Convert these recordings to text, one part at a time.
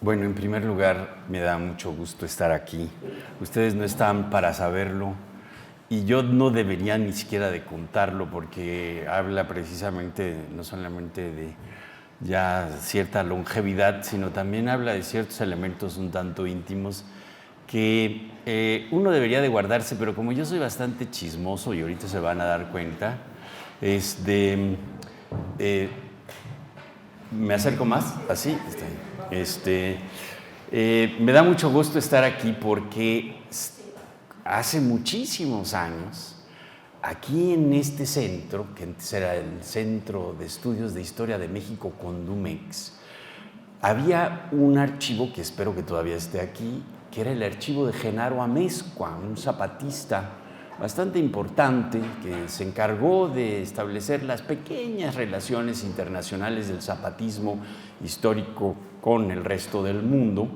Bueno, en primer lugar, me da mucho gusto estar aquí. Ustedes no están para saberlo y yo no debería ni siquiera de contarlo porque habla precisamente no solamente de ya cierta longevidad, sino también habla de ciertos elementos un tanto íntimos que uno debería de guardarse, pero como yo soy bastante chismoso y ahorita se van a dar cuenta, me acerco más, así, me da mucho gusto estar aquí porque hace muchísimos años, aquí en este centro, que antes era el Centro de Estudios de Historia de México, Condumex, había un archivo que espero que todavía esté aquí, que era el archivo de Genaro Amezcua, un zapatista bastante importante que se encargó de establecer las pequeñas relaciones internacionales del zapatismo histórico con el resto del mundo.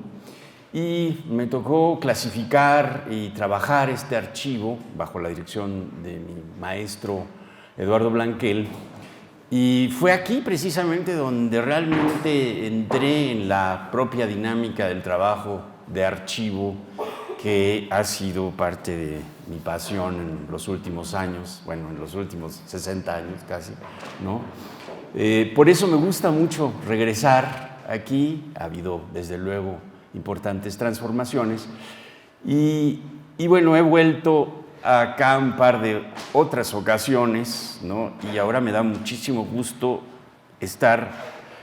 Y me tocó clasificar y trabajar este archivo bajo la dirección de mi maestro Eduardo Blanquel. Y fue aquí precisamente donde realmente entré en la propia dinámica del trabajo de archivo que ha sido parte de mi pasión en los últimos años, bueno, en los últimos 60 años casi, ¿no? Por eso me gusta mucho regresar aquí. Ha habido, desde luego, importantes transformaciones y bueno, he vuelto acá un par de otras ocasiones, ¿no? Y ahora me da muchísimo gusto estar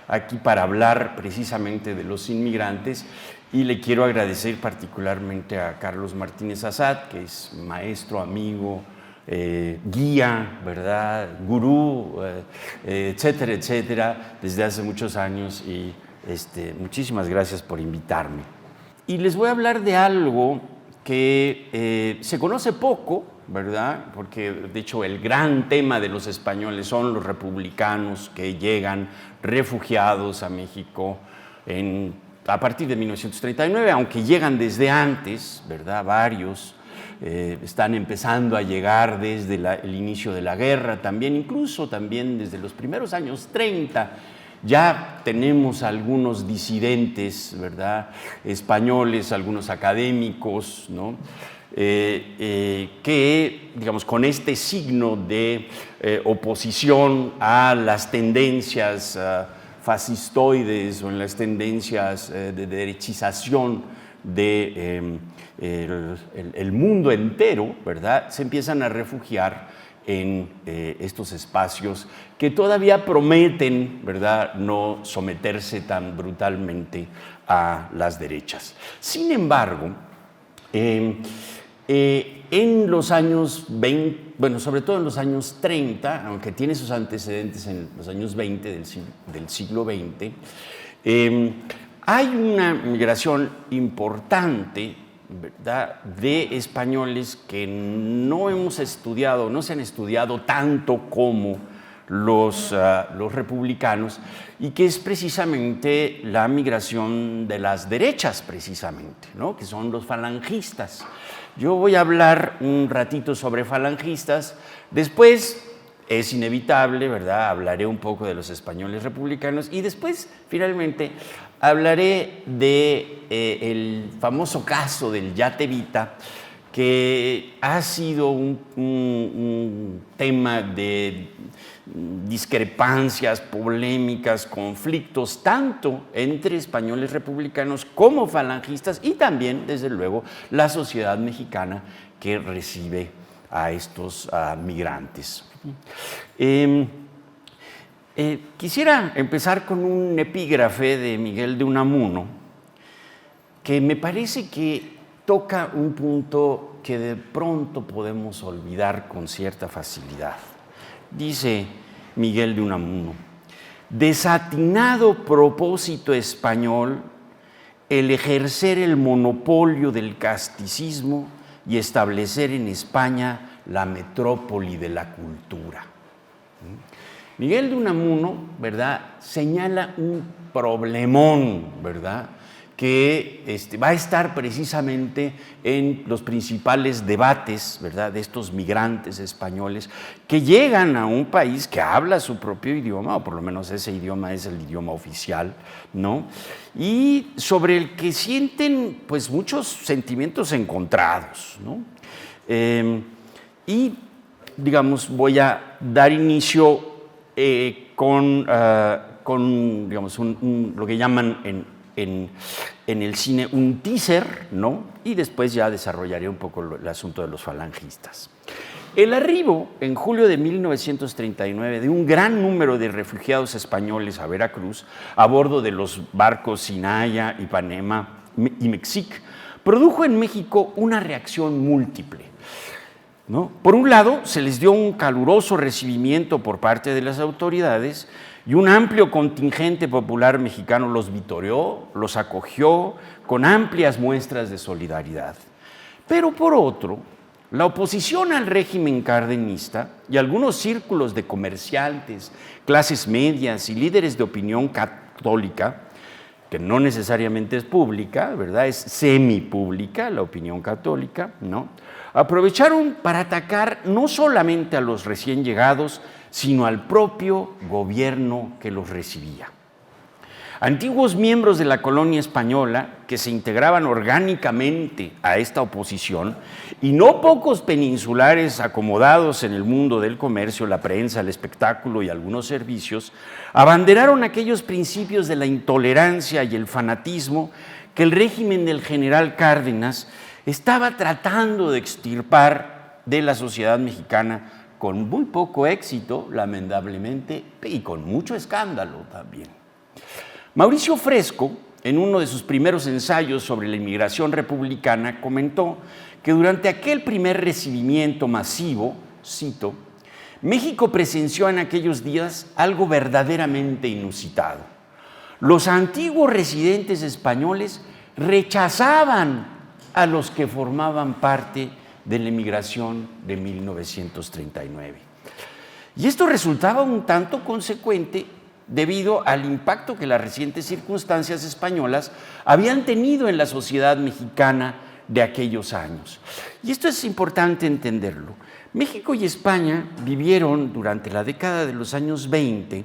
aquí para hablar precisamente de los inmigrantes y le quiero agradecer particularmente a Carlos Martínez Assad, que es maestro, amigo, guía, ¿verdad? Gurú, etcétera, etcétera, desde hace muchos años y muchísimas gracias por invitarme. Y les voy a hablar de algo que se conoce poco, ¿verdad? Porque de hecho el gran tema de los españoles son los republicanos que llegan refugiados a México a partir de 1939, aunque llegan desde antes, ¿verdad? Varios están empezando a llegar desde el inicio de la guerra, también incluso también desde los primeros años 30. Ya tenemos algunos disidentes, ¿verdad? Españoles, algunos académicos, ¿no? Que, digamos, con este signo de oposición a las tendencias fascistoides o en las tendencias de derechización del mundo entero, ¿verdad? Se empiezan a refugiar en estos espacios que todavía prometen, ¿verdad?, no someterse tan brutalmente a las derechas. Sin embargo, en los años 20, bueno, sobre todo en los años 30, aunque tiene sus antecedentes en los años 20 del siglo XX, hay una migración importante, ¿verdad?, de españoles que no hemos estudiado, no se han estudiado tanto como los republicanos, y que es precisamente la migración de las derechas, precisamente, ¿no?, que son los falangistas. Yo voy a hablar un ratito sobre falangistas, después es inevitable, ¿verdad?, hablaré un poco de los españoles republicanos y después, finalmente, hablaré del famoso caso del Yate Vita, que ha sido un tema de discrepancias, polémicas, conflictos, tanto entre españoles republicanos como falangistas y también, desde luego, la sociedad mexicana que recibe a estos migrantes. Quisiera empezar con un epígrafe de Miguel de Unamuno que me parece que toca un punto que de pronto podemos olvidar con cierta facilidad. Dice Miguel de Unamuno: desatinado propósito español el ejercer el monopolio del casticismo y establecer en España la metrópoli de la cultura. Miguel de Unamuno, ¿verdad?, señala un problemón, ¿verdad?, que va a estar precisamente en los principales debates, ¿verdad?, de estos migrantes españoles que llegan a un país que habla su propio idioma, o por lo menos ese idioma es el idioma oficial, ¿no?, y sobre el que sienten pues muchos sentimientos encontrados, ¿no? Y digamos, voy a dar inicio con digamos, lo que llaman en el cine un teaser, ¿no? Y después ya desarrollaré un poco el asunto de los falangistas. El arribo en julio de 1939 de un gran número de refugiados españoles a Veracruz a bordo de los barcos Sinaya, Ipanema y Mexic produjo en México una reacción múltiple, ¿no? Por un lado, se les dio un caluroso recibimiento por parte de las autoridades y un amplio contingente popular mexicano los vitoreó, los acogió con amplias muestras de solidaridad. Pero por otro, la oposición al régimen cardenista y algunos círculos de comerciantes, clases medias y líderes de opinión católica, que no necesariamente es pública, ¿verdad?, es semipública la opinión católica, ¿no?, aprovecharon para atacar no solamente a los recién llegados, sino al propio gobierno que los recibía. Antiguos miembros de la colonia española que se integraban orgánicamente a esta oposición y no pocos peninsulares acomodados en el mundo del comercio, la prensa, el espectáculo y algunos servicios, abanderaron aquellos principios de la intolerancia y el fanatismo que el régimen del general Cárdenas estaba tratando de extirpar de la sociedad mexicana con muy poco éxito, lamentablemente, y con mucho escándalo también. Mauricio Fresco, en uno de sus primeros ensayos sobre la inmigración republicana, comentó que durante aquel primer recibimiento masivo, cito, México presenció en aquellos días algo verdaderamente inusitado. Los antiguos residentes españoles rechazaban a los que formaban parte de la emigración de 1939. Y esto resultaba un tanto consecuente debido al impacto que las recientes circunstancias españolas habían tenido en la sociedad mexicana de aquellos años. Y esto es importante entenderlo. México y España vivieron durante la década de los años 20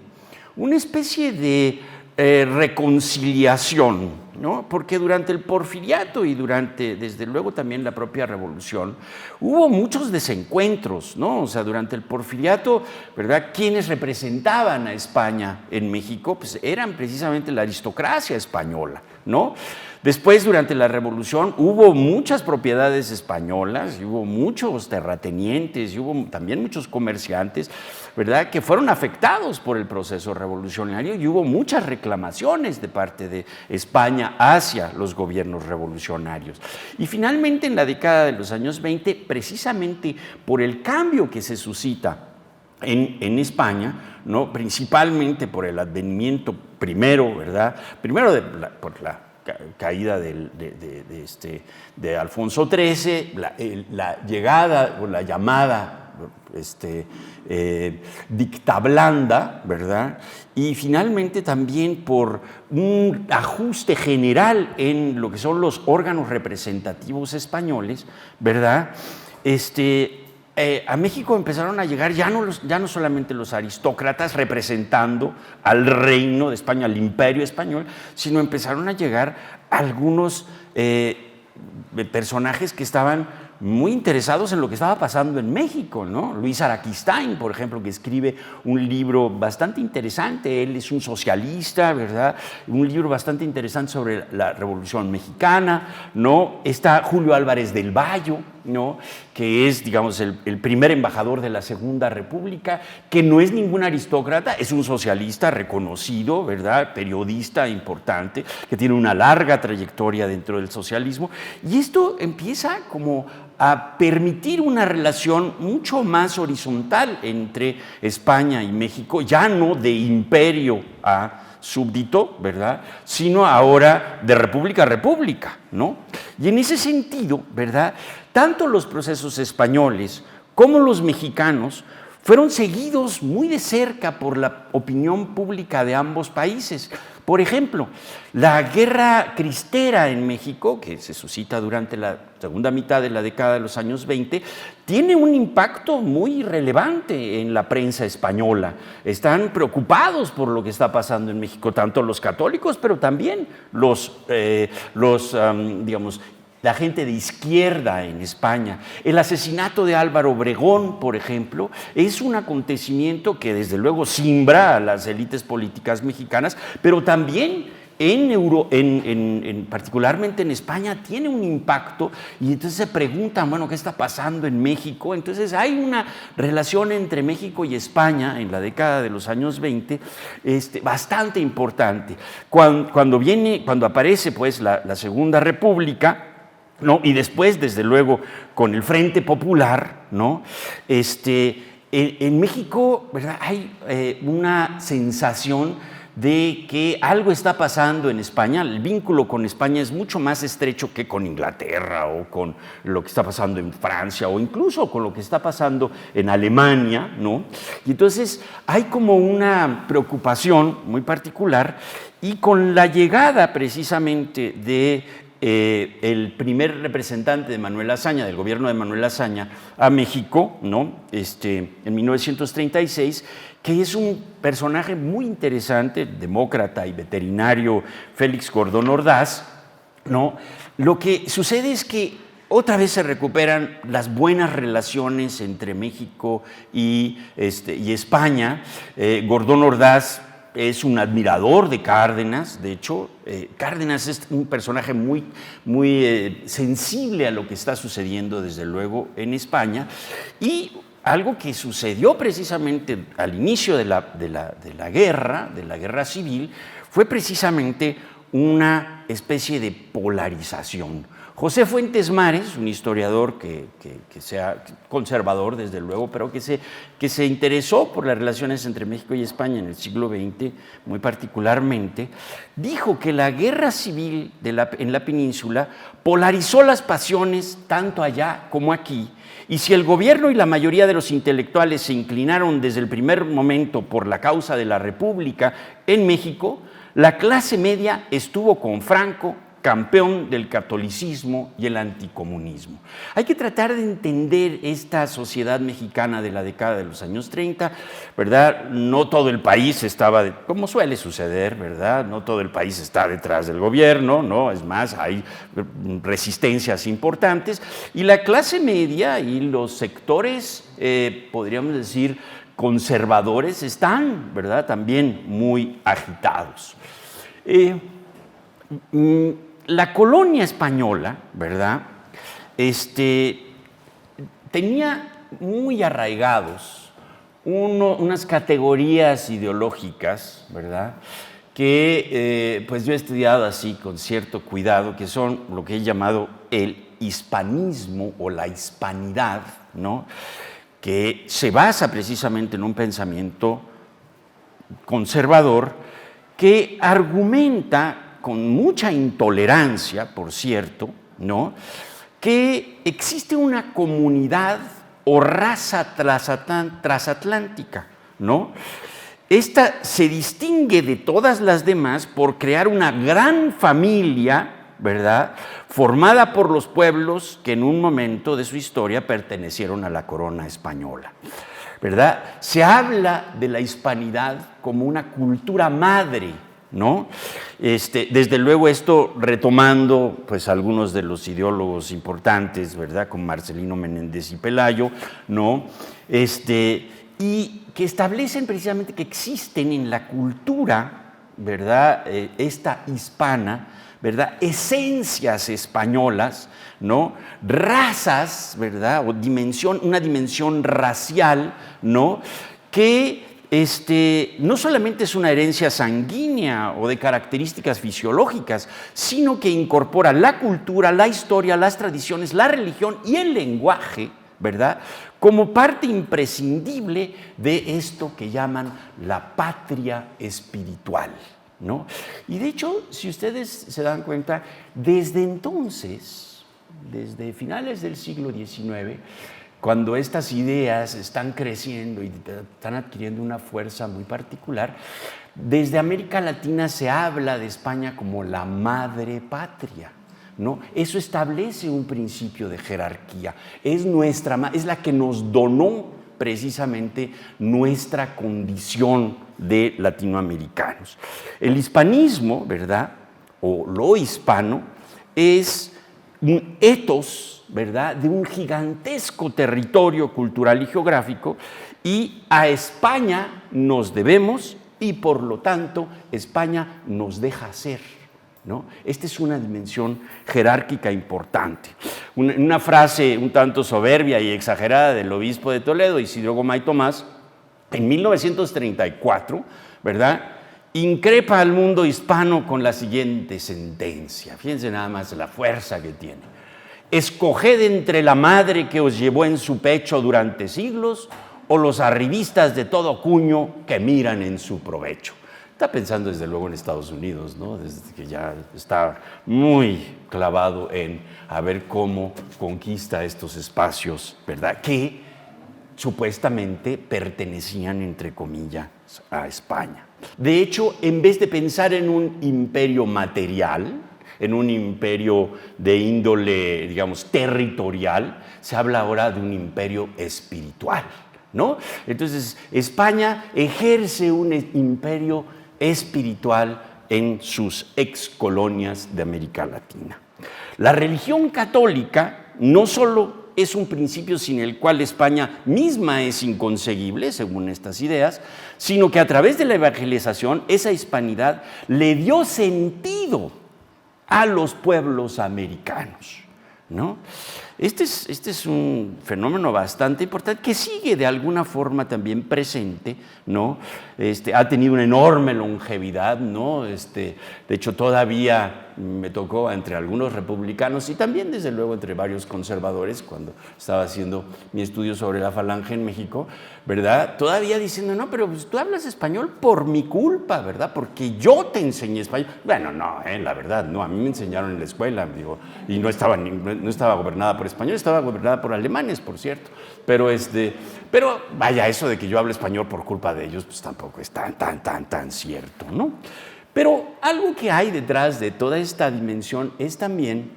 una especie de reconciliación, ¿no? Porque durante el porfiriato y durante, desde luego, también la propia revolución, hubo muchos desencuentros, ¿no? O sea, durante el porfiriato, ¿verdad?, quienes representaban a España en México, pues eran precisamente la aristocracia española, ¿no? Después, durante la revolución, hubo muchas propiedades españolas, y hubo muchos terratenientes, y hubo también muchos comerciantes, ¿verdad?, que fueron afectados por el proceso revolucionario, y hubo muchas reclamaciones de parte de España hacia los gobiernos revolucionarios. Y finalmente, en la década de los años 20, precisamente por el cambio que se suscita en España, ¿no?, principalmente por el advenimiento primero, ¿verdad?, por la caída de Alfonso XIII, la llegada o la llamada dictablanda, ¿verdad?, y finalmente también por un ajuste general en lo que son los órganos representativos españoles, ¿verdad?, a México empezaron a llegar ya no solamente los aristócratas representando al reino de España, al imperio español, sino empezaron a llegar algunos personajes que estaban muy interesados en lo que estaba pasando en México, ¿no? Luis Araquistáin, por ejemplo, que escribe un libro bastante interesante, él es un socialista, ¿verdad?, un libro bastante interesante sobre la Revolución Mexicana, ¿no? Está Julio Álvarez del Valle, ¿no?, que es, digamos, el primer embajador de la Segunda República, que no es ningún aristócrata, es un socialista reconocido, ¿verdad?, periodista importante, que tiene una larga trayectoria dentro del socialismo, y esto empieza como a permitir una relación mucho más horizontal entre España y México, ya no de imperio a súbdito, ¿verdad?, sino ahora de república a república, ¿no? Y en ese sentido, ¿verdad?, tanto los procesos españoles como los mexicanos fueron seguidos muy de cerca por la opinión pública de ambos países. Por ejemplo, la guerra cristera en México, que se suscita durante la segunda mitad de la década de los años 20, tiene un impacto muy relevante en la prensa española. Están preocupados por lo que está pasando en México, tanto los católicos, pero también digamos, la gente de izquierda en España. El asesinato de Álvaro Obregón, por ejemplo, es un acontecimiento que desde luego simbra a las élites políticas mexicanas, pero también particularmente en España tiene un impacto, y entonces se preguntan, bueno, ¿qué está pasando en México? Entonces hay una relación entre México y España en la década de los años 20 bastante importante. Cuando aparece pues la Segunda República, ¿no? Y después, desde luego, con el Frente Popular, ¿no? En México, ¿verdad?, hay una sensación de que algo está pasando en España. El vínculo con España es mucho más estrecho que con Inglaterra o con lo que está pasando en Francia o incluso con lo que está pasando en Alemania, ¿no? Y entonces hay como una preocupación muy particular, y con la llegada precisamente de el primer representante de Manuel Azaña, del gobierno de Manuel Azaña, a México, ¿no? En 1936, que es un personaje muy interesante, demócrata y veterinario, Félix Gordón Ordaz, ¿no? Lo que sucede es que otra vez se recuperan las buenas relaciones entre México y España. Gordón Ordaz es un admirador de Cárdenas. De hecho, Cárdenas es un personaje muy sensible a lo que está sucediendo, desde luego, en España. Y algo que sucedió precisamente al inicio de la guerra civil, fue precisamente una especie de polarización. José Fuentes Mares, un historiador que sea conservador, desde luego, pero que se interesó por las relaciones entre México y España en el siglo XX, muy particularmente, dijo que la guerra civil en la península polarizó las pasiones tanto allá como aquí, y si el gobierno y la mayoría de los intelectuales se inclinaron desde el primer momento por la causa de la República en México, la clase media estuvo con Franco, campeón del catolicismo y el anticomunismo. Hay que tratar de entender esta sociedad mexicana de la década de los años 30, ¿verdad? No todo el país estaba, como suele suceder, ¿verdad? No todo el país está detrás del gobierno, ¿no? Es más, hay resistencias importantes, y la clase media y los sectores, podríamos decir, conservadores, están, ¿verdad?, también muy agitados. La colonia española, ¿verdad?, tenía muy arraigados unas categorías ideológicas, ¿verdad?, que pues yo he estudiado así con cierto cuidado, que son lo que he llamado el hispanismo o la hispanidad, ¿no?, que se basa precisamente en un pensamiento conservador que argumenta con mucha intolerancia, por cierto, ¿no?, que existe una comunidad o raza transatlántica, ¿no? Esta se distingue de todas las demás por crear una gran familia, ¿verdad?, formada por los pueblos que en un momento de su historia pertenecieron a la corona española, ¿verdad? Se habla de la hispanidad como una cultura madre, ¿no? Desde luego, esto retomando pues algunos de los ideólogos importantes, ¿verdad?, como Marcelino Menéndez y Pelayo, ¿no?, y que establecen precisamente que existen en la cultura, ¿verdad?, esta hispana, ¿verdad?, esencias españolas, ¿no?, razas, ¿verdad?, o una dimensión racial, ¿no?, que no solamente es una herencia sanguínea o de características fisiológicas, sino que incorpora la cultura, la historia, las tradiciones, la religión y el lenguaje, ¿verdad?, como parte imprescindible de esto que llaman la patria espiritual, ¿no? Y de hecho, si ustedes se dan cuenta, desde entonces, desde finales del siglo XIX, cuando estas ideas están creciendo y están adquiriendo una fuerza muy particular, desde América Latina se habla de España como la madre patria, ¿no? Eso establece un principio de jerarquía. Es la que nos donó precisamente nuestra condición de latinoamericanos. El hispanismo, ¿verdad?, o lo hispano, es un etos, ¿verdad?, de un gigantesco territorio cultural y geográfico, y a España nos debemos, y por lo tanto España nos deja ser, ¿no? Esta es una dimensión jerárquica importante. Una frase un tanto soberbia y exagerada del obispo de Toledo, Isidro Gómez Tomás, en 1934, ¿verdad?, increpa al mundo hispano con la siguiente sentencia. Fíjense nada más la fuerza que tiene. Escoged entre la madre que os llevó en su pecho durante siglos o los arribistas de todo cuño que miran en su provecho. Está pensando desde luego en Estados Unidos, ¿no? Desde que ya está muy clavado en a ver cómo conquista estos espacios, ¿verdad?, que supuestamente pertenecían, entre comillas, a España. De hecho, en vez de pensar en un imperio material, en un imperio de índole, digamos, territorial, se habla ahora de un imperio espiritual, ¿no? Entonces, España ejerce un imperio espiritual en sus excolonias de América Latina. La religión católica no solo es un principio sin el cual España misma es inconcebible, según estas ideas, sino que a través de la evangelización esa hispanidad le dio sentido a los pueblos americanos, ¿no? Este es un fenómeno bastante importante que sigue de alguna forma también presente, ¿no? Ha tenido una enorme longevidad, ¿no? De hecho, todavía me tocó entre algunos republicanos y también, desde luego, entre varios conservadores, cuando estaba haciendo mi estudio sobre la falange en México, ¿verdad?, todavía diciendo, no, pero pues, tú hablas español por mi culpa, ¿verdad?, porque yo te enseñé español. Bueno, no, la verdad, no, a mí me enseñaron en la escuela, digo, y no estaba gobernada por español, estaba gobernada por alemanes, por cierto, pero vaya, eso de que yo hable español por culpa de ellos, pues tampoco es tan cierto, ¿no? Pero algo que hay detrás de toda esta dimensión es también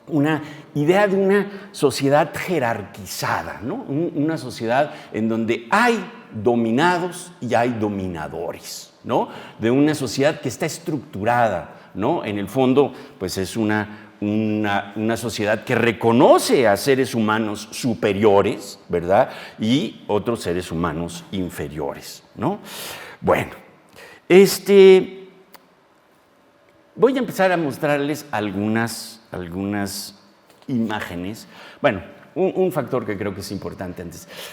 una idea de una sociedad jerarquizada, ¿no? Una sociedad en donde hay dominados y hay dominadores, ¿no? De una sociedad que está estructurada, ¿no? En el fondo, pues es una sociedad que reconoce a seres humanos superiores, ¿verdad?, y otros seres humanos inferiores, ¿no? Bueno, voy a empezar a mostrarles algunas imágenes. Bueno, un factor que creo que es importante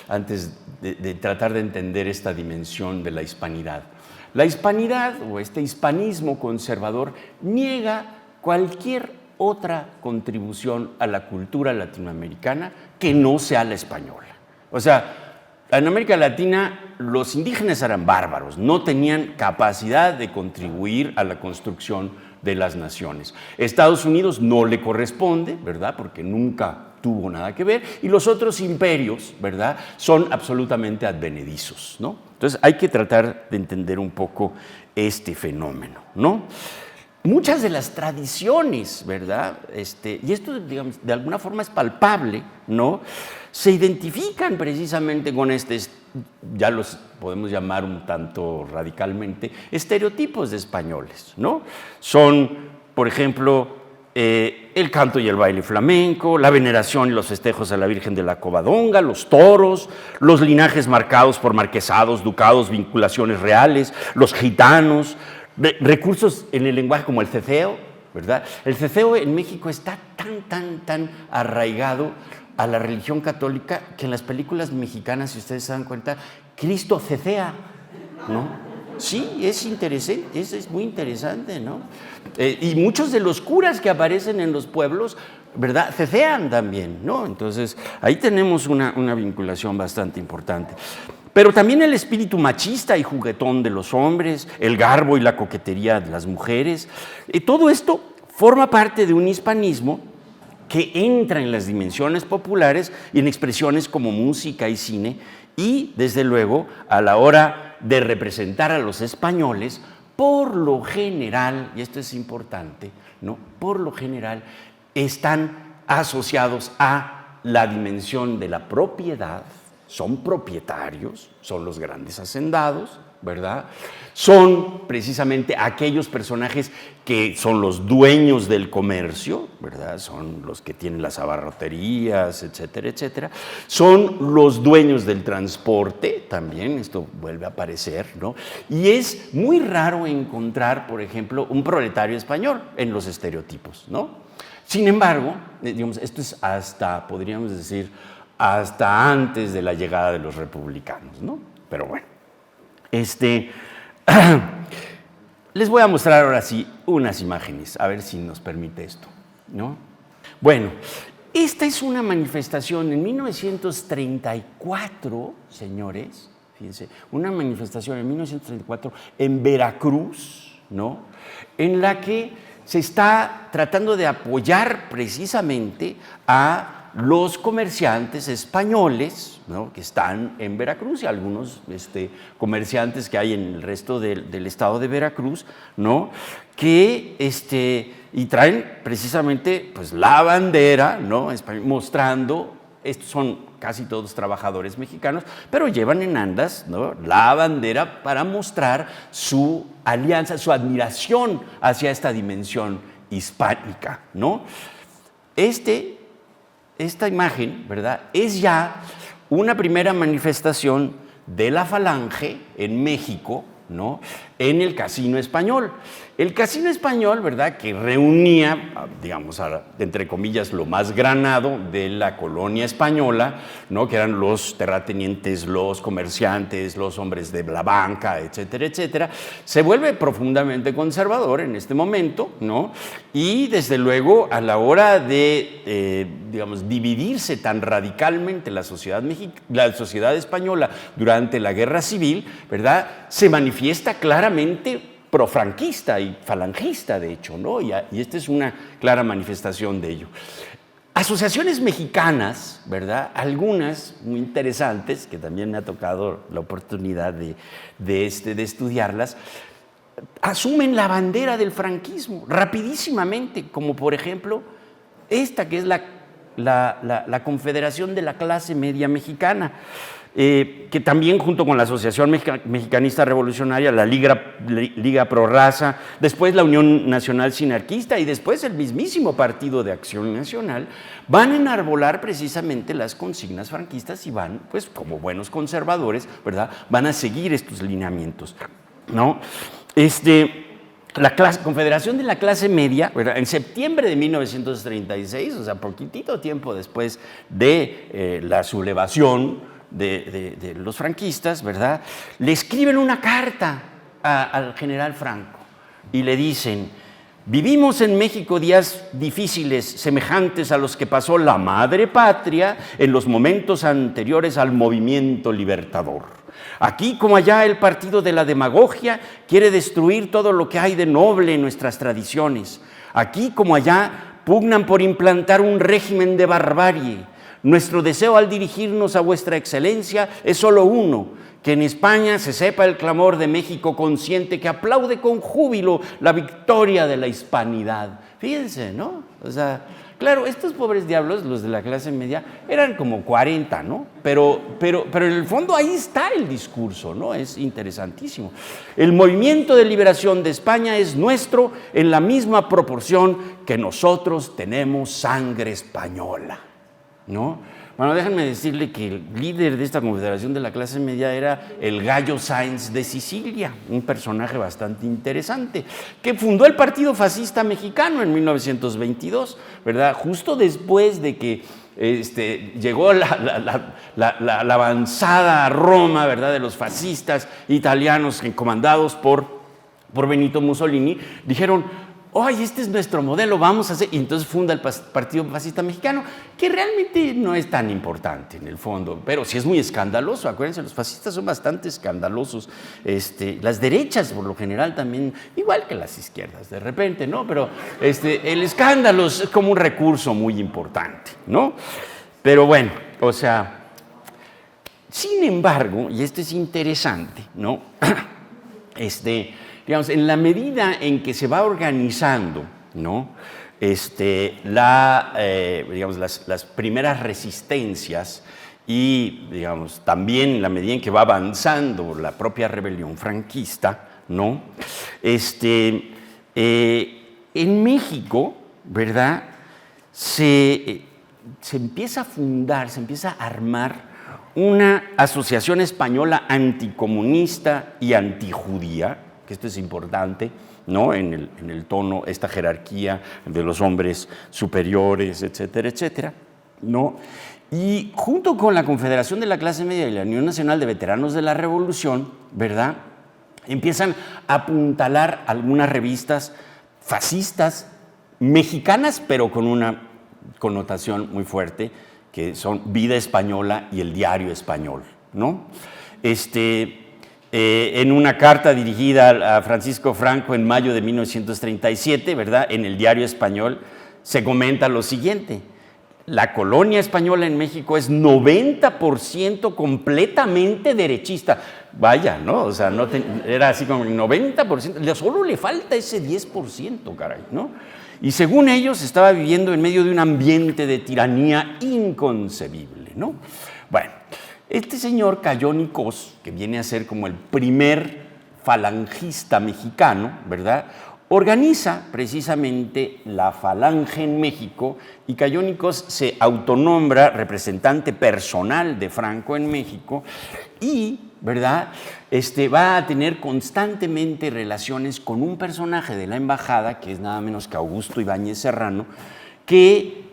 antes de tratar de entender esta dimensión de la hispanidad. La hispanidad o este hispanismo conservador niega cualquier otra contribución a la cultura latinoamericana que no sea la española. O sea, en América Latina los indígenas eran bárbaros, no tenían capacidad de contribuir a la construcción de las naciones. Estados Unidos no le corresponde, ¿verdad?, porque nunca tuvo nada que ver, y los otros imperios, ¿verdad?, son absolutamente advenedizos, ¿no? Entonces hay que tratar de entender un poco este fenómeno, ¿no? Muchas de las tradiciones, ¿verdad?, y esto, digamos, de alguna forma es palpable, ¿no?, se identifican precisamente con ya los podemos llamar un tanto radicalmente, estereotipos de españoles, ¿no? Son, por ejemplo, el canto y el baile flamenco, la veneración y los festejos a la Virgen de la Covadonga, los toros, los linajes marcados por marquesados, ducados, vinculaciones reales, los gitanos, recursos en el lenguaje como el ceceo, ¿verdad? El ceceo en México está tan arraigado a la religión católica que en las películas mexicanas, si ustedes se dan cuenta, Cristo cecea, ¿no? Sí, es interesante, es muy interesante, ¿no? Y muchos de los curas que aparecen en los pueblos, ¿verdad?, cecean también, ¿no? Entonces, ahí tenemos una vinculación bastante importante. Pero también el espíritu machista y juguetón de los hombres, el garbo y la coquetería de las mujeres, todo esto forma parte de un hispanismo que entra en las dimensiones populares y en expresiones como música y cine, y desde luego a la hora de representar a los españoles, por lo general, y esto es importante, ¿no? Por lo general están asociados a la dimensión de la propiedad, son propietarios, son los grandes hacendados, ¿verdad? Son precisamente aquellos personajes que son los dueños del comercio, ¿verdad? Son los que tienen las abarroterías, etcétera, etcétera. Son los dueños del transporte, también esto vuelve a aparecer, ¿no? Y es muy raro encontrar, por ejemplo, un proletario español en los estereotipos, ¿no? Sin embargo, digamos, esto es hasta, podríamos decir, hasta antes de la llegada de los republicanos, ¿no? Pero bueno. Les voy a mostrar ahora sí unas imágenes, a ver si nos permite esto, ¿no? Bueno, esta es una manifestación en 1934, señores, fíjense, una manifestación en 1934 en Veracruz, ¿no? En la que se está tratando de apoyar precisamente a los comerciantes españoles, ¿no? Que están en Veracruz y algunos comerciantes que hay en el resto del estado de Veracruz, ¿no? Que y traen precisamente pues, la bandera, ¿no? Mostrando, estos son casi todos trabajadores mexicanos, pero llevan en andas, ¿no? La bandera para mostrar su alianza, su admiración hacia esta dimensión hispánica, ¿no? Esta imagen, ¿verdad?, es ya una primera manifestación de la Falange en México, ¿no?, en el Casino Español. El Casino Español, ¿verdad?, que reunía, digamos, entre comillas, lo más granado de la colonia española, ¿no?, que eran los terratenientes, los comerciantes, los hombres de la banca, etcétera, etcétera, se vuelve profundamente conservador en este momento, ¿no?, y desde luego a la hora de, digamos, dividirse tan radicalmente la sociedad española durante la Guerra Civil, ¿verdad?, se manifiesta claramente profranquista y falangista, de hecho, ¿no? Y esta es una clara manifestación de ello. Asociaciones mexicanas, ¿verdad?, algunas muy interesantes, que también me ha tocado la oportunidad de estudiarlas, asumen la bandera del franquismo rapidísimamente, como por ejemplo esta que es la Confederación de la Clase Media Mexicana, que también junto con la Asociación Mexicanista Revolucionaria, la Liga Pro Raza, después la Unión Nacional Sinarquista y después el mismísimo Partido de Acción Nacional, van a enarbolar precisamente las consignas franquistas y van, pues como buenos conservadores, ¿verdad?, van a seguir estos lineamientos, ¿no? La Confederación de la Clase Media, ¿verdad?, en septiembre de 1936, o sea, poquitito tiempo después de la sublevación de los franquistas, ¿verdad?, le escriben una carta al general Franco y le dicen: vivimos en México días difíciles semejantes a los que pasó la madre patria en los momentos anteriores al movimiento libertador. Aquí como allá el partido de la demagogia quiere destruir todo lo que hay de noble en nuestras tradiciones. Aquí como allá pugnan por implantar un régimen de barbarie. Nuestro deseo al dirigirnos a vuestra excelencia es solo uno: que en España se sepa el clamor de México consciente que aplaude con júbilo la victoria de la hispanidad. Fíjense, ¿no? O sea, claro, estos pobres diablos, los de la clase media, eran como 40, ¿no? Pero en el fondo ahí está el discurso, ¿no? Es interesantísimo. El movimiento de liberación de España es nuestro en la misma proporción que nosotros tenemos sangre española, ¿no? Bueno, déjenme decirle que el líder de esta confederación de la clase media era el Gallo Sáenz de Sicilia, un personaje bastante interesante, que fundó el Partido Fascista Mexicano en 1922, ¿verdad? Justo después de que llegó la avanzada a Roma, ¿verdad?, de los fascistas italianos comandados por Benito Mussolini, dijeron: ¡ay, este es nuestro modelo, vamos a hacer! Y entonces funda el Partido Fascista Mexicano, que realmente no es tan importante en el fondo, pero sí es muy escandaloso. Acuérdense, los fascistas son bastante escandalosos. Las derechas, por lo general, también, igual que las izquierdas, de repente, ¿no? Pero el escándalo es como un recurso muy importante, ¿no? Pero bueno, o sea, Sin embargo, y esto es interesante, ¿no? Digamos, en la medida en que se va organizando, ¿no? Digamos, las primeras resistencias y, digamos, también en la medida en que va avanzando la propia rebelión franquista, ¿no? En México, ¿verdad? Se empieza a fundar, se empieza a armar una asociación española anticomunista y antijudía, que esto es importante, ¿no? En el tono, esta jerarquía de los hombres superiores, etcétera, etcétera, ¿no? Y junto con la Confederación de la Clase Media y la Unión Nacional de Veteranos de la Revolución, ¿verdad?, empiezan a apuntalar algunas revistas fascistas mexicanas, pero con una connotación muy fuerte, que son Vida Española y El Diario Español, ¿no? En una carta dirigida a Francisco Franco en mayo de 1937, ¿verdad?, en El Diario Español se comenta lo siguiente: la colonia española en México es 90% completamente derechista. Vaya, ¿no? O sea, era así como el 90%, solo le falta ese 10%, caray, ¿no? Y según ellos estaba viviendo en medio de un ambiente de tiranía inconcebible, ¿no? Bueno, este señor Cayo Nicós, que viene a ser como el primer falangista mexicano, ¿verdad?, organiza precisamente la Falange en México, y Cayo Nicós se autonombra representante personal de Franco en México y, ¿verdad?, va a tener constantemente relaciones con un personaje de la embajada, que es nada menos que Augusto Ibáñez Serrano, que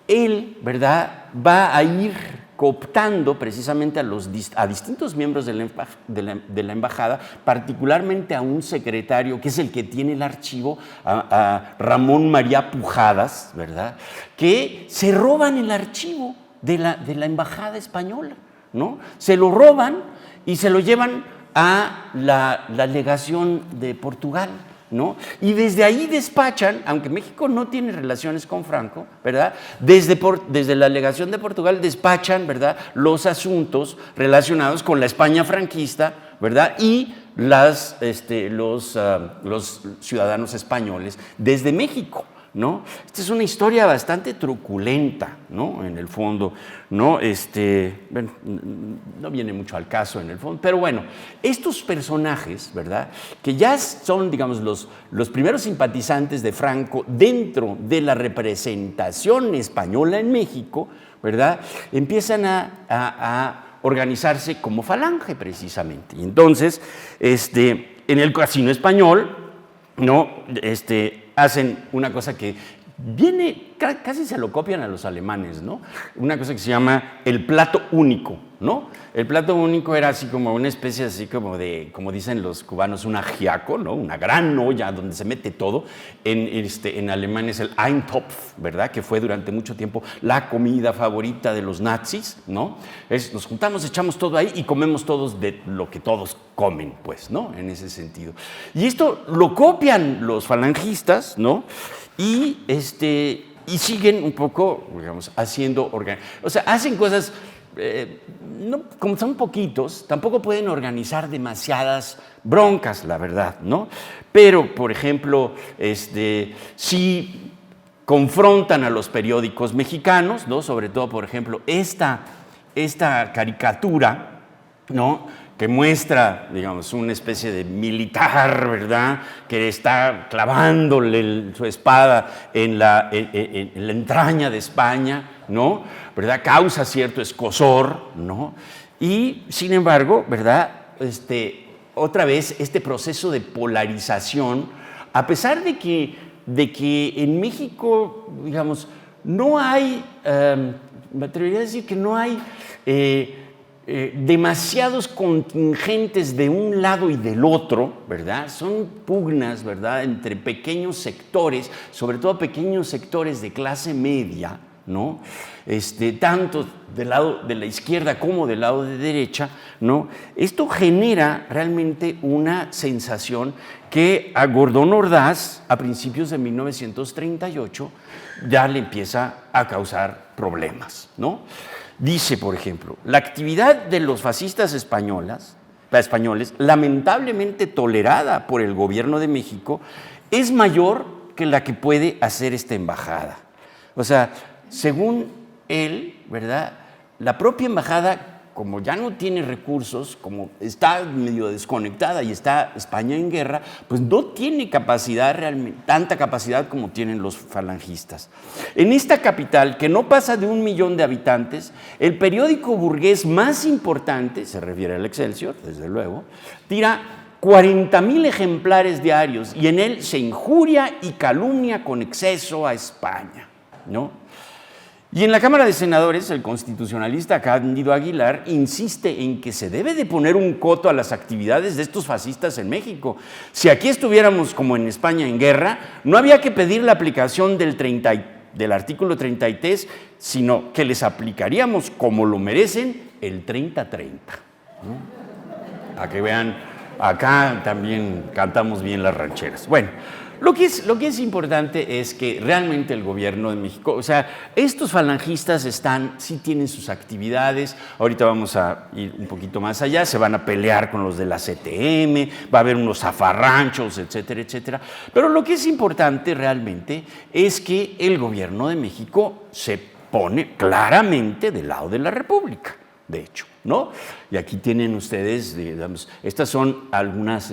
él, ¿verdad?, va a ir cooptando precisamente a distintos miembros de la embajada, particularmente a un secretario que es el que tiene el archivo, a Ramón María Pujadas, ¿verdad?, que se roban el archivo de la embajada española, ¿no? Se lo roban y se lo llevan a la legación de Portugal, ¿no? Y desde ahí despachan, aunque México no tiene relaciones con Franco, ¿verdad?, desde la legación de Portugal despachan, ¿verdad?, los asuntos relacionados con la España franquista, ¿verdad?, y los ciudadanos españoles desde México, ¿no? Esta es una historia bastante truculenta, ¿no?, en el fondo, ¿no? Bueno, no viene mucho al caso en el fondo, pero bueno, estos personajes, ¿verdad?, que ya son, digamos, los primeros simpatizantes de Franco dentro de la representación española en México, ¿verdad?, empiezan a organizarse como falange precisamente. Y entonces, en el Casino Español, ¿no?, hacen una cosa que casi se lo copian a los alemanes, ¿no? Una cosa que se llama el plato único, ¿no? El plato único era así como una especie así como de, como dicen los cubanos, un ajiaco, ¿no? Una gran olla donde se mete todo. En alemán es el Eintopf, ¿verdad?, que fue durante mucho tiempo la comida favorita de los nazis, ¿no? Nos juntamos, echamos todo ahí y comemos todos de lo que todos comen, pues, ¿no? En ese sentido. Y esto lo copian los falangistas, ¿no? Y siguen un poco, digamos, haciendo, o sea, hacen cosas, no, como son poquitos, tampoco pueden organizar demasiadas broncas, la verdad, ¿no? Pero, por ejemplo, sí confrontan a los periódicos mexicanos, ¿no? Sobre todo, por ejemplo, esta caricatura, ¿no?, que muestra, digamos, una especie de militar, ¿verdad?, que está clavándole su espada en la entraña de España, ¿no?, ¿verdad?, causa cierto escozor, ¿no? Y, sin embargo, ¿verdad?, otra vez este proceso de polarización, a pesar de que en México, digamos, no hay, me atrevería a decir que no hay demasiados contingentes de un lado y del otro, ¿verdad? Son pugnas, ¿verdad?, entre pequeños sectores, sobre todo pequeños sectores de clase media, ¿no? Tanto del lado de la izquierda como del lado de derecha, ¿no? Esto genera realmente una sensación que a Gordón Ordaz, a principios de 1938, ya le empieza a causar problemas, ¿no? Dice, por ejemplo, la actividad de los fascistas españoles, lamentablemente tolerada por el gobierno de México, es mayor que la que puede hacer esta embajada. O sea, según él, ¿verdad?, la propia embajada, como ya no tiene recursos, como está medio desconectada y está España en guerra, pues no tiene capacidad realmente, tanta capacidad como tienen los falangistas. En esta capital, que no pasa de 1 millón de habitantes, el periódico burgués más importante, se refiere al Excelsior, desde luego, tira 40,000 ejemplares diarios y en él se injuria y calumnia con exceso a España, ¿no? Y en la Cámara de Senadores, el constitucionalista Cándido Aguilar insiste en que se debe de poner un coto a las actividades de estos fascistas en México. Si aquí estuviéramos como en España en guerra, no había que pedir la aplicación del artículo 33, sino que les aplicaríamos, como lo merecen, el 30-30, ¿no? Para que vean, acá también cantamos bien las rancheras. Bueno, lo que es importante es que realmente el gobierno de México, o sea, estos falangistas sí tienen sus actividades, ahorita vamos a ir un poquito más allá, se van a pelear con los de la CTM, va a haber unos zafarranchos, etcétera, etcétera, pero lo que es importante realmente es que el gobierno de México se pone claramente del lado de la República, de hecho, ¿no? Y aquí tienen ustedes, digamos, estas son algunas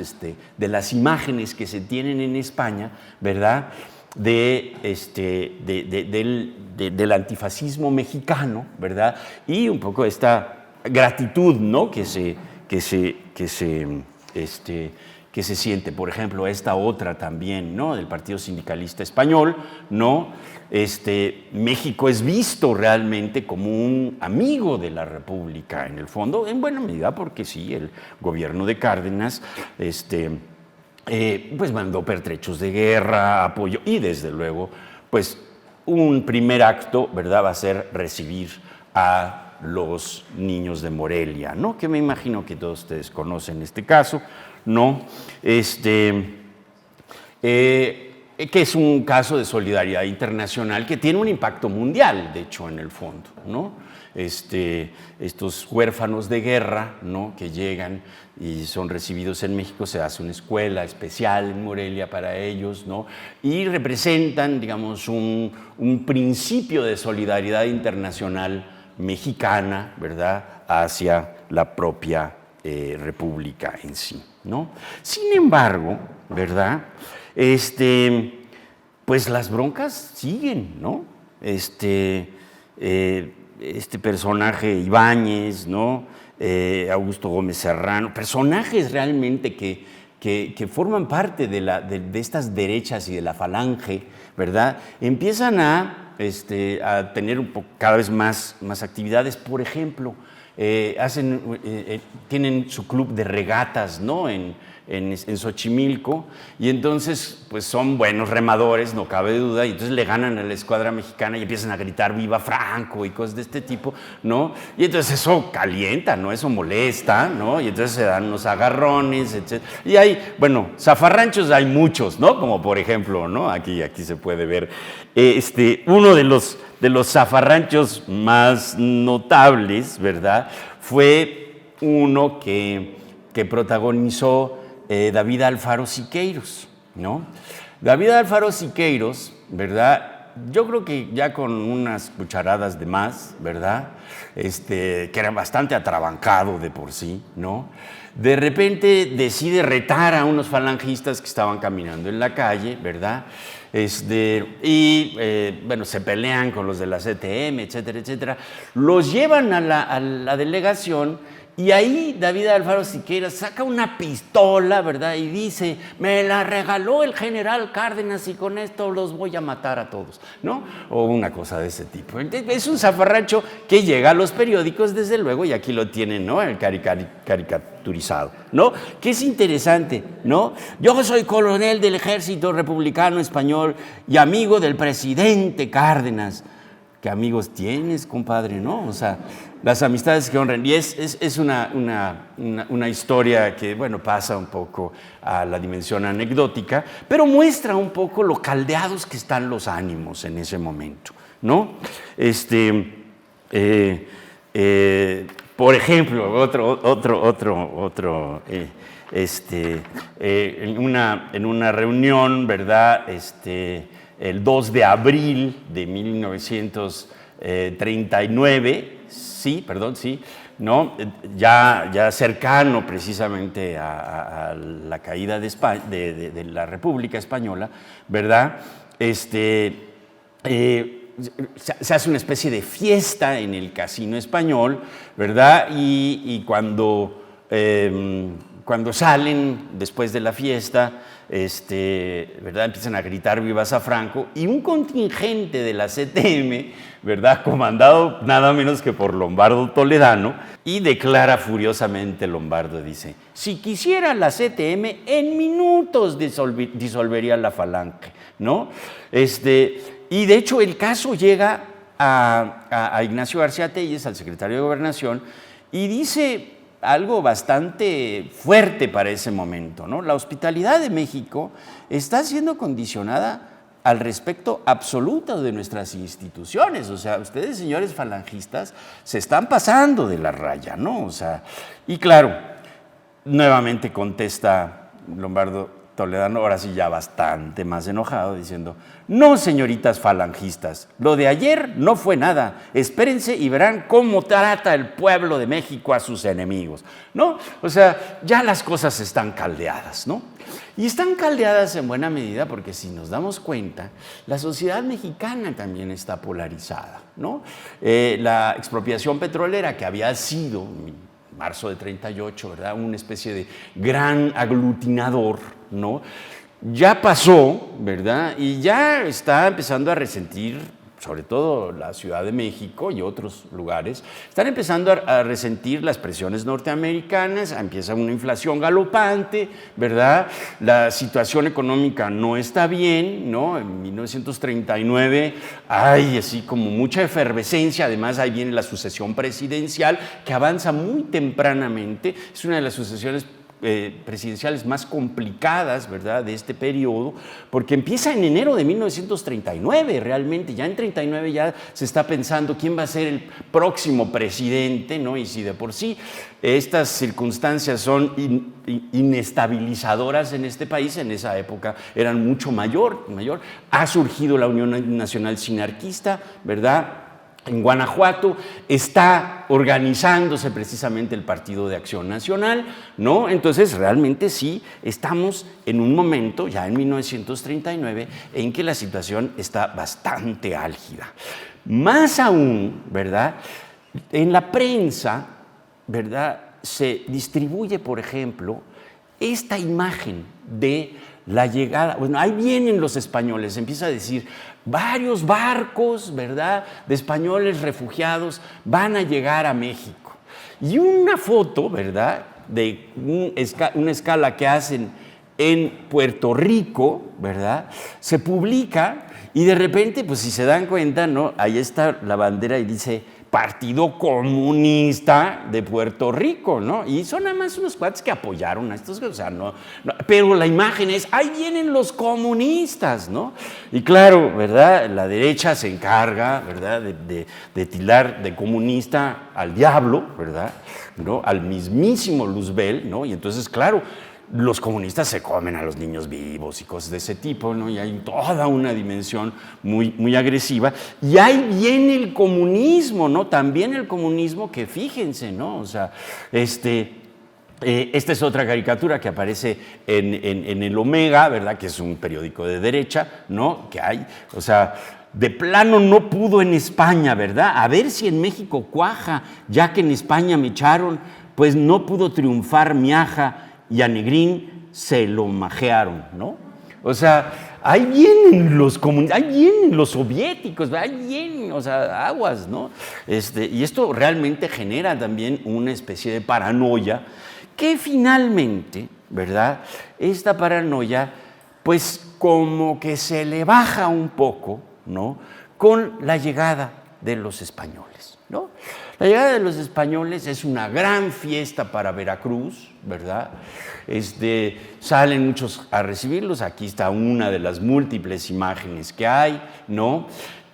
de las imágenes que se tienen en España, ¿verdad?, del antifascismo mexicano, ¿verdad?, y un poco esta gratitud, ¿no?, que se siente. Por ejemplo, esta otra también, ¿no?, del Partido Sindicalista Español, ¿no? México es visto realmente como un amigo de la República, en el fondo, en buena medida porque sí, el gobierno de Cárdenas pues mandó pertrechos de guerra, apoyo, y desde luego, pues un primer acto, ¿verdad?, va a ser recibir a los niños de Morelia, ¿no?, que me imagino que todos ustedes conocen este caso, ¿no? Que es un caso de solidaridad internacional que tiene un impacto mundial, de hecho, en el fondo, ¿no? Estos huérfanos de guerra, ¿no?, que llegan y son recibidos en México, se hace una escuela especial en Morelia para ellos, ¿no?, y representan, digamos, un principio de solidaridad internacional mexicana, ¿verdad?, hacia la propia república en sí, ¿no? Sin embargo, ¿verdad?, pues las broncas siguen, ¿no? Este personaje Ibáñez, ¿no?, Augusto Gómez Serrano, personajes realmente que forman parte de estas derechas y de la falange, ¿verdad?, empiezan a tener cada vez más actividades. Por ejemplo, tienen su club de regatas, ¿no?, en Xochimilco, y entonces pues son buenos remadores, no cabe duda, y entonces le ganan a la escuadra mexicana y empiezan a gritar ¡Viva Franco! Y cosas de este tipo, ¿no? Y entonces eso calienta, ¿no? Eso molesta, ¿no? Y entonces se dan unos agarrones, etc. Y hay, bueno, zafarranchos hay muchos, ¿no? Como por ejemplo, ¿no?, aquí se puede ver uno de los zafarranchos más notables, ¿verdad?, fue uno que protagonizó David Alfaro Siqueiros, ¿no? David Alfaro Siqueiros, ¿verdad?, yo creo que ya con unas cucharadas de más, ¿verdad?, que era bastante atrabancado de por sí, ¿no?, de repente decide retar a unos falangistas que estaban caminando en la calle, ¿verdad?, bueno, se pelean con los de la CTM, etcétera, etcétera, los llevan a la delegación. Y ahí David Alfaro Siqueiros saca una pistola, ¿verdad?, y dice: me la regaló el general Cárdenas y con esto los voy a matar a todos, ¿no? O una cosa de ese tipo. Es un zafarrancho que llega a los periódicos, desde luego, y aquí lo tienen, ¿no?, el caricaturizado, ¿no? Que es interesante, ¿no? Yo soy coronel del ejército republicano español y amigo del presidente Cárdenas. ¿Qué amigos tienes, compadre, no? O sea, las amistades que honran. Y es una historia que, bueno, pasa un poco a la dimensión anecdótica, pero muestra un poco lo caldeados que están los ánimos en ese momento, ¿no? Por ejemplo, en una reunión, ¿verdad? El 2 de abril de 1939, sí, ¿no? Ya cercano precisamente a la caída de España, de la República Española, ¿verdad? Se hace una especie de fiesta en el Casino Español, ¿verdad? Y cuando salen después de la fiesta, ¿verdad? Empiezan a gritar vivas a Franco, y un contingente de la CTM, ¿verdad? Comandado nada menos que por Lombardo Toledano, y declara furiosamente Lombardo, dice: si quisiera la CTM, en minutos disolvería la Falange, ¿no? Y de hecho el caso llega a Ignacio García Telles, al secretario de Gobernación, y dice algo bastante fuerte para ese momento, ¿no? La hospitalidad de México está siendo condicionada al respecto absoluto de nuestras instituciones. O sea, ustedes, señores falangistas, se están pasando de la raya, ¿no? O sea, y claro, nuevamente contesta Lombardo Toledano, ahora sí ya bastante más enojado, diciendo: no, señoritas falangistas, lo de ayer no fue nada, espérense y verán cómo trata el pueblo de México a sus enemigos, ¿no? O sea, ya las cosas están caldeadas, ¿no? Y están caldeadas en buena medida porque, si nos damos cuenta, la sociedad mexicana también está polarizada, ¿no? La expropiación petrolera, que había sido marzo de 38, ¿verdad? Una especie de gran aglutinador, ¿no? Ya pasó, ¿verdad? Y ya está empezando a resentir, sobre todo la Ciudad de México y otros lugares, están empezando a resentir las presiones norteamericanas, empieza una inflación galopante, ¿verdad? La situación económica no está bien, ¿no? En 1939 hay así como mucha efervescencia, además ahí viene la sucesión presidencial que avanza muy tempranamente, es una de las sucesiones presidenciales más complicadas, ¿verdad?, de este periodo, porque empieza en enero de 1939 realmente, ya en 39 ya se está pensando quién va a ser el próximo presidente, ¿no? Y si de por sí estas circunstancias son inestabilizadoras en este país, en esa época eran mucho mayor. Ha surgido la Unión Nacional Sinarquista, ¿verdad?, en Guanajuato, está organizándose precisamente el Partido de Acción Nacional, ¿no? Entonces, realmente sí, estamos en un momento, ya en 1939, en que la situación está bastante álgida. Más aún, ¿verdad?, en la prensa, ¿verdad?, se distribuye, por ejemplo, esta imagen de la llegada, bueno, ahí vienen los españoles, empieza a decir: varios barcos, ¿verdad?, de españoles refugiados van a llegar a México. Y una foto, ¿verdad?, de una escala que hacen en Puerto Rico, ¿verdad?, se publica y de repente, pues si se dan cuenta, ¿no?, ahí está la bandera y dice Partido Comunista de Puerto Rico, ¿no? Y son nada más unos cuates que apoyaron a estos, o sea, no, pero la imagen es: ahí vienen los comunistas, ¿no? Y claro, ¿verdad?, la derecha se encarga, ¿verdad?, de tildar de comunista al diablo, ¿verdad?, ¿no?, al mismísimo Luzbel, ¿no? Y entonces, claro, los comunistas se comen a los niños vivos y cosas de ese tipo, ¿no? Y hay toda una dimensión muy, muy agresiva. Y ahí viene el comunismo, ¿no? También el comunismo, que fíjense, ¿no? O sea, esta es otra caricatura que aparece en el Omega, ¿verdad?, que es un periódico de derecha, ¿no?, que hay, o sea, de plano no pudo en España, ¿verdad? A ver si en México cuaja, ya que en España me echaron, pues no pudo triunfar Miaja, y a Negrín se lo majearon, ¿no? O sea, ahí vienen los comunistas, ahí vienen los soviéticos, ahí vienen, o sea, aguas, ¿no? Y esto realmente genera también una especie de paranoia que finalmente, ¿verdad?, esta paranoia, pues como que se le baja un poco, ¿no?, con la llegada de los españoles, ¿no? La llegada de los españoles es una gran fiesta para Veracruz, ¿verdad? Salen muchos a recibirlos, aquí está una de las múltiples imágenes que hay, ¿no?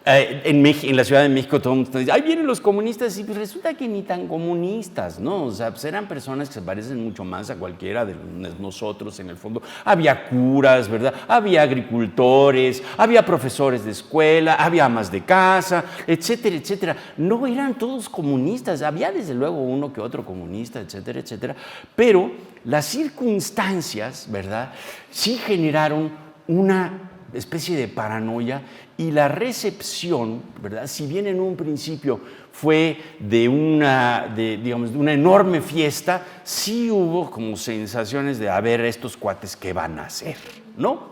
En la Ciudad de México todo el mundo dice, ahí vienen los comunistas, y pues resulta que ni tan comunistas, ¿no? O sea, pues eran personas que se parecen mucho más a cualquiera de nosotros en el fondo. Había curas, ¿verdad? Había agricultores, había profesores de escuela, había amas de casa, etcétera, etcétera. No eran todos comunistas, había desde luego uno que otro comunista, etcétera, etcétera. Pero las circunstancias, ¿verdad? Sí generaron una especie de paranoia, y la recepción, ¿verdad? Si bien en un principio fue de una enorme fiesta, sí hubo como sensaciones de, a ver, estos cuates, ¿qué van a hacer? ¿No?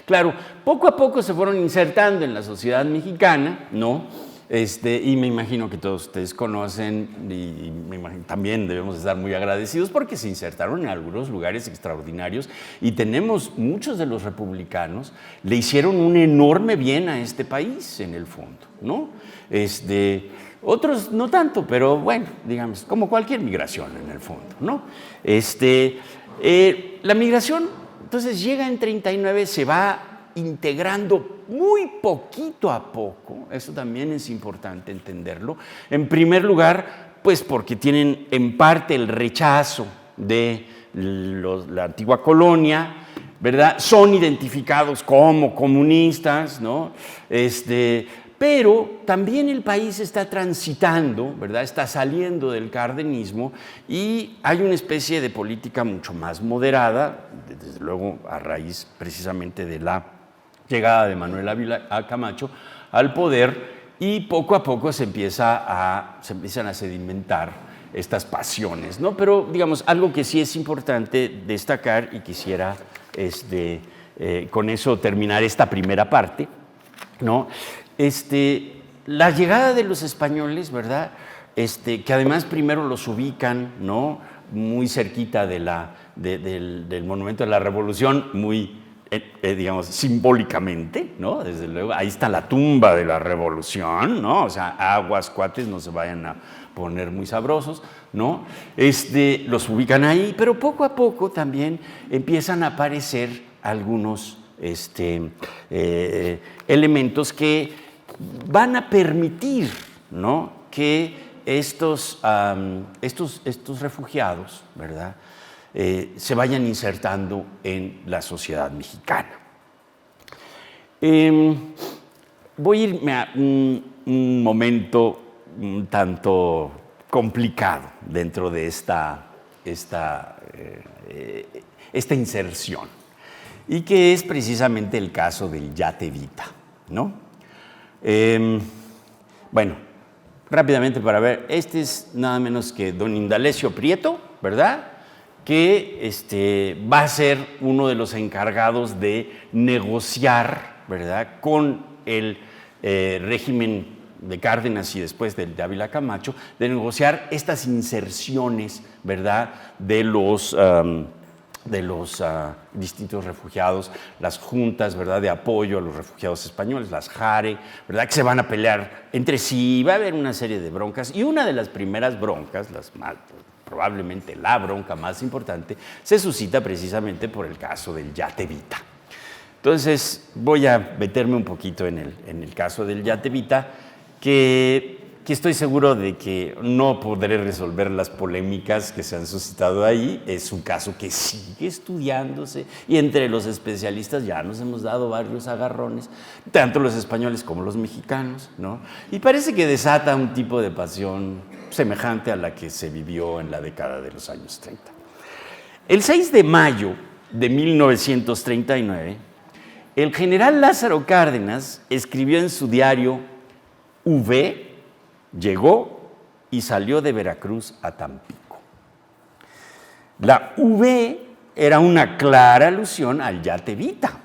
Claro, poco a poco se fueron insertando en la sociedad mexicana, ¿no? Y me imagino que todos ustedes conocen, y me imagino, también debemos estar muy agradecidos porque se insertaron en algunos lugares extraordinarios, y tenemos muchos de los republicanos, le hicieron un enorme bien a este país en el fondo, ¿no? Otros no tanto, pero bueno, digamos, como cualquier migración en el fondo, ¿no? La migración, entonces, llega en 39, se va integrando muy poquito a poco, eso también es importante entenderlo. En primer lugar, pues porque tienen en parte el rechazo de la antigua colonia, ¿verdad? Son identificados como comunistas, ¿no? Pero también el país está transitando, ¿verdad? Está saliendo del cardenismo, y hay una especie de política mucho más moderada, desde luego a raíz precisamente de la llegada de Manuel Ávila Camacho al poder, y poco a poco se empiezan a sedimentar estas pasiones, ¿no? Pero, digamos, algo que sí es importante destacar, y quisiera con eso terminar esta primera parte, ¿no? La llegada de los españoles, ¿verdad? Que además primero los ubican, ¿no? Muy cerquita del Monumento de la Revolución, muy digamos, simbólicamente, ¿no? Desde luego, ahí está la tumba de la Revolución, ¿no? O sea, aguas, cuates, no se vayan a poner muy sabrosos, ¿no? Los ubican ahí, pero poco a poco también empiezan a aparecer algunos elementos que van a permitir, ¿no? Que estos refugiados, ¿verdad? Se vayan insertando en la sociedad mexicana. Voy a irme a un momento un tanto complicado dentro de esta inserción, y que es precisamente el caso del Yate Vita, ¿no? Bueno, rápidamente para ver, este es nada menos que don Indalecio Prieto, ¿verdad?, que va a ser uno de los encargados de negociar, ¿verdad?, con el régimen de Cárdenas y después de Ávila Camacho, de negociar estas inserciones, ¿verdad?, de los distintos refugiados, las juntas, ¿verdad?, de apoyo a los refugiados españoles, las JARE, ¿verdad?, que se van a pelear entre sí, va a haber una serie de broncas, y una de las primeras broncas, probablemente la bronca más importante, se suscita precisamente por el caso del Yate Vita. Entonces, voy a meterme un poquito en el caso del Yate Vita, que estoy seguro de que no podré resolver las polémicas que se han suscitado ahí. Es un caso que sigue estudiándose, y entre los especialistas ya nos hemos dado varios agarrones, tanto los españoles como los mexicanos, ¿no? Y parece que desata un tipo de pasión semejante a la que se vivió en la década de los años 30. El 6 de mayo de 1939, el general Lázaro Cárdenas escribió en su diario: V llegó y salió de Veracruz a Tampico. La V era una clara alusión al Yate Vita,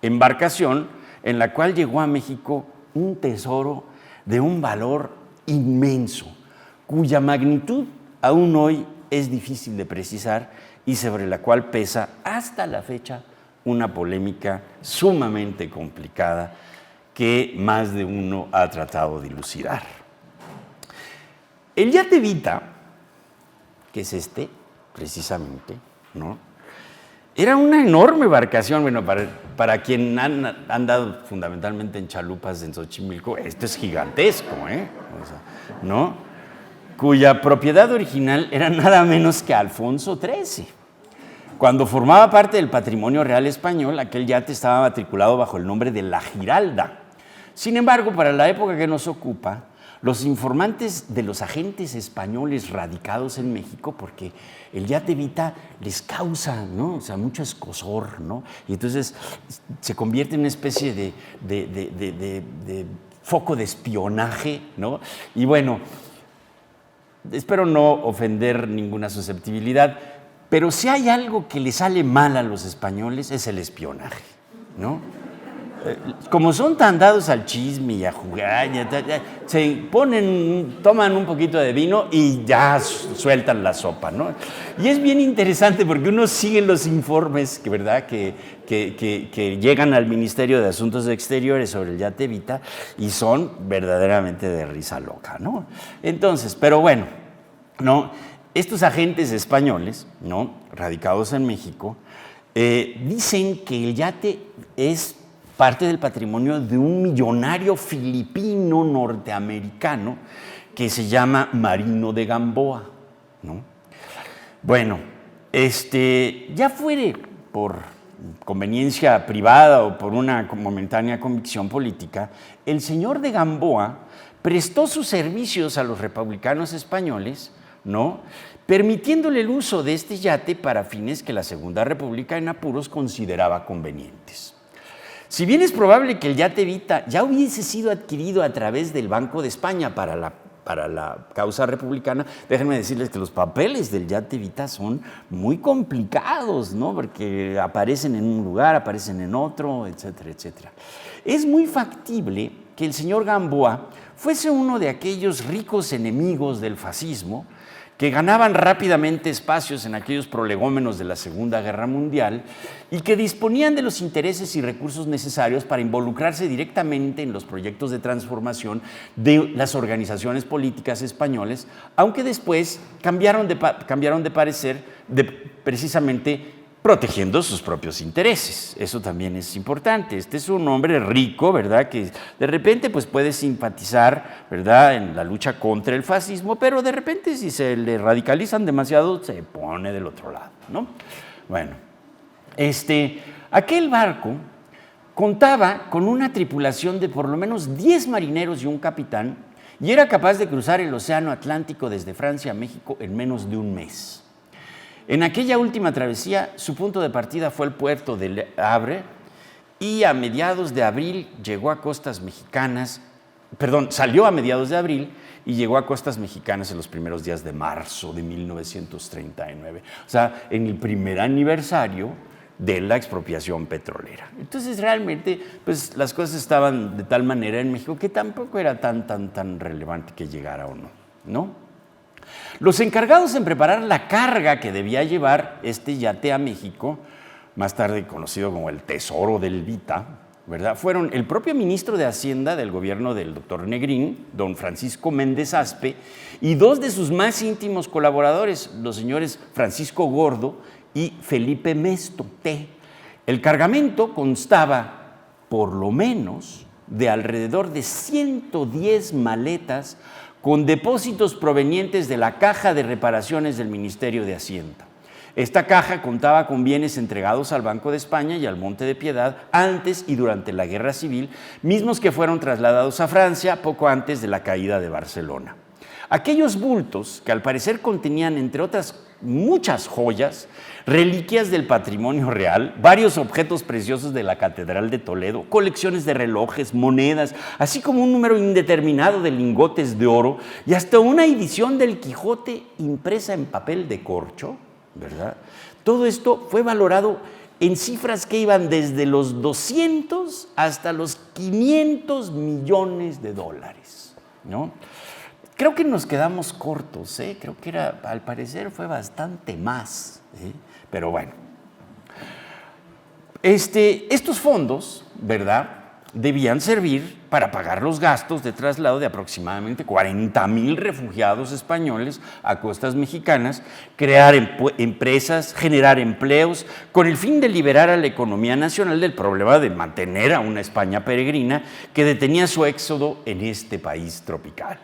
embarcación en la cual llegó a México un tesoro de un valor inmenso, cuya magnitud aún hoy es difícil de precisar, y sobre la cual pesa hasta la fecha una polémica sumamente complicada que más de uno ha tratado de dilucidar. El Yate Vita, que es precisamente, ¿no?, Era una enorme embarcación, bueno, para quien han andado fundamentalmente en chalupas en Xochimilco, esto es gigantesco, ¿eh? O sea, ¿no? Cuya propiedad original era nada menos que Alfonso XIII. Cuando formaba parte del patrimonio real español, aquel yate estaba matriculado bajo el nombre de La Giralda. Sin embargo, para la época que nos ocupa, los informantes de los agentes españoles radicados en México, porque el yate Vita les causa, ¿no? O sea, mucho escozor, ¿no? Y entonces se convierte en una especie de foco de espionaje, ¿no? Y bueno, espero no ofender ninguna susceptibilidad, pero si hay algo que le sale mal a los españoles es el espionaje, ¿no? Como son tan dados al chisme y a jugar, se ponen, toman un poquito de vino y ya sueltan la sopa, ¿no? Y es bien interesante porque uno sigue los informes, ¿verdad?, que llegan al Ministerio de Asuntos Exteriores sobre el yate Vita y son verdaderamente de risa loca, ¿no? Entonces, pero bueno, ¿no? Estos agentes españoles, ¿no?, radicados en México, dicen que el yate es parte del patrimonio de un millonario filipino norteamericano que se llama Marino de Gamboa, ¿no? Bueno, ya fuere por conveniencia privada o por una momentánea convicción política, el señor de Gamboa prestó sus servicios a los republicanos españoles, ¿no?, permitiéndole el uso de este yate para fines que la Segunda República en apuros consideraba convenientes. Si bien es probable que el yate Vita ya hubiese sido adquirido a través del Banco de España para la causa republicana, déjenme decirles que los papeles del yate Vita son muy complicados, ¿no?, porque aparecen en un lugar, aparecen en otro, etcétera, etcétera. Es muy factible que el señor Gamboa fuese uno de aquellos ricos enemigos del fascismo que ganaban rápidamente espacios en aquellos prolegómenos de la Segunda Guerra Mundial y que disponían de los intereses y recursos necesarios para involucrarse directamente en los proyectos de transformación de las organizaciones políticas españoles, aunque después cambiaron de parecer precisamente protegiendo sus propios intereses. Eso también es importante. Este es un hombre rico, ¿verdad?, que de repente pues, puede simpatizar, ¿verdad?, en la lucha contra el fascismo, pero de repente si se le radicalizan demasiado, se pone del otro lado, ¿no? Bueno, aquel barco contaba con una tripulación de por lo menos 10 marineros y un capitán y era capaz de cruzar el Océano Atlántico desde Francia a México en menos de un mes. En aquella última travesía, su punto de partida fue el puerto de Le Havre y a mediados de abril llegó a costas mexicanas, salió a mediados de abril y llegó a costas mexicanas en los primeros días de marzo de 1939. O sea, en el primer aniversario de la expropiación petrolera. Entonces, realmente, pues las cosas estaban de tal manera en México que tampoco era tan relevante que llegara o no, ¿no? Los encargados en preparar la carga que debía llevar este yate a México, más tarde conocido como el Tesoro del Vita, ¿verdad?, fueron el propio ministro de Hacienda del gobierno del doctor Negrín, don Francisco Méndez Aspe, y dos de sus más íntimos colaboradores, los señores Francisco Gordo y Felipe Mesto T. El cargamento constaba, por lo menos, de alrededor de 110 maletas con depósitos provenientes de la Caja de Reparaciones del Ministerio de Hacienda. Esta caja contaba con bienes entregados al Banco de España y al Monte de Piedad antes y durante la Guerra Civil, mismos que fueron trasladados a Francia poco antes de la caída de Barcelona. Aquellos bultos, que al parecer contenían, entre otras muchas joyas, reliquias del patrimonio real, varios objetos preciosos de la Catedral de Toledo, colecciones de relojes, monedas, así como un número indeterminado de lingotes de oro y hasta una edición del Quijote impresa en papel de corcho, ¿verdad? Todo esto fue valorado en cifras que iban desde los 200 hasta los 500 millones de dólares, ¿no? Creo que nos quedamos cortos, ¿eh? Creo que al parecer fue bastante más, ¿eh? Pero bueno. Estos fondos, ¿verdad?, debían servir para pagar los gastos de traslado de aproximadamente 40,000 refugiados españoles a costas mexicanas, crear empresas, generar empleos, con el fin de liberar a la economía nacional del problema de mantener a una España peregrina que detenía su éxodo en este país tropical.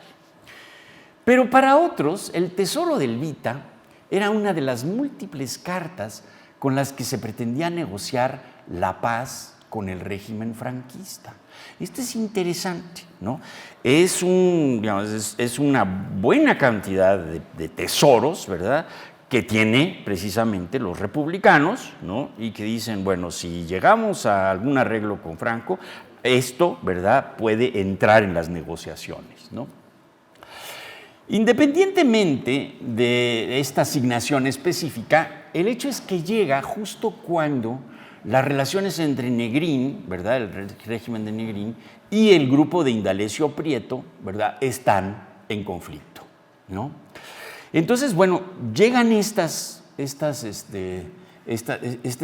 Pero para otros, el tesoro del Vita era una de las múltiples cartas con las que se pretendía negociar la paz con el régimen franquista. Esto es interesante, ¿no? Es una buena cantidad de tesoros, ¿verdad?, que tiene precisamente los republicanos, ¿no?, y que dicen, bueno, si llegamos a algún arreglo con Franco, esto, ¿verdad?, puede entrar en las negociaciones, ¿no? Independientemente de esta asignación específica, el hecho es que llega justo cuando las relaciones entre Negrín, ¿verdad?, el régimen de Negrín, y el grupo de Indalecio Prieto, ¿verdad?, están en conflicto, ¿no? Entonces, bueno, llegan este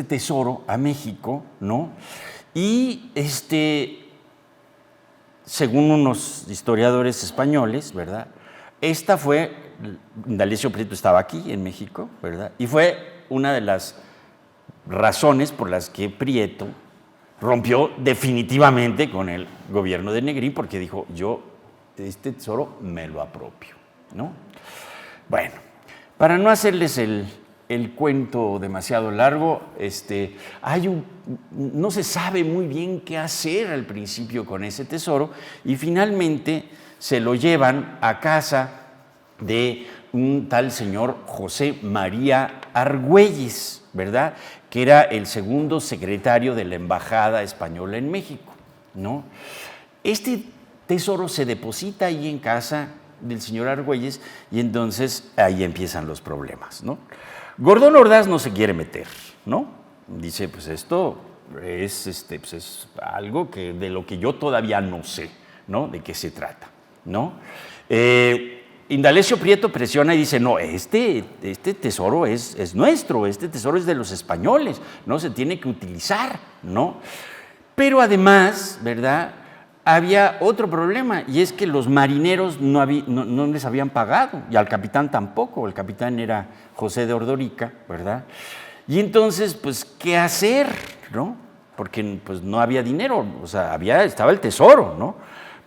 tesoro a México, ¿no? Y según unos historiadores españoles, ¿verdad?, Indalecio Prieto estaba aquí en México, ¿verdad?, y fue una de las razones por las que Prieto rompió definitivamente con el gobierno de Negrín, porque dijo, yo este tesoro me lo apropio, ¿no? Bueno, para no hacerles el cuento demasiado largo, no se sabe muy bien qué hacer al principio con ese tesoro, y finalmente se lo llevan a casa de un tal señor José María Argüelles, ¿verdad?, que era el segundo secretario de la Embajada Española en México, ¿no? Este tesoro se deposita ahí en casa del señor Argüelles y entonces ahí empiezan los problemas, ¿no? Gordón Ordaz no se quiere meter, ¿no? Dice, pues esto es algo de lo que yo todavía no sé, ¿no?, de qué se trata, ¿no? Indalecio Prieto presiona y dice, no, este tesoro es nuestro, este tesoro es de los españoles, no se tiene que utilizar, ¿no? Pero además, ¿verdad?, había otro problema, y es que los marineros no les habían pagado, y al capitán tampoco. El capitán era José de Ordorica, ¿verdad? Y entonces, pues, ¿qué hacer, no? Porque pues no había dinero, o sea, estaba el tesoro, ¿no?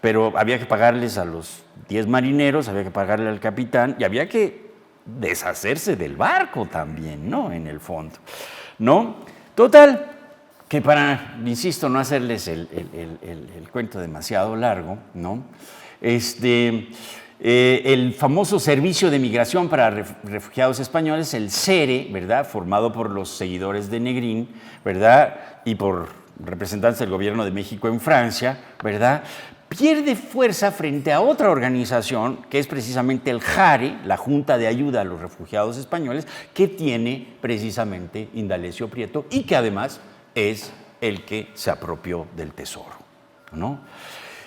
Pero había que pagarles a los 10 marineros, había que pagarle al capitán, y había que deshacerse del barco también, ¿no?, en el fondo, ¿no? Total, que para, insisto, no hacerles el cuento demasiado largo, ¿no?, el famoso Servicio de Migración para Refugiados Españoles, el SERE, ¿verdad?, formado por los seguidores de Negrín, ¿verdad?, y por representantes del gobierno de México en Francia, ¿verdad?, pierde fuerza frente a otra organización que es precisamente el JARE, la Junta de Ayuda a los Refugiados Españoles, que tiene precisamente Indalecio Prieto y que además es el que se apropió del tesoro, ¿no?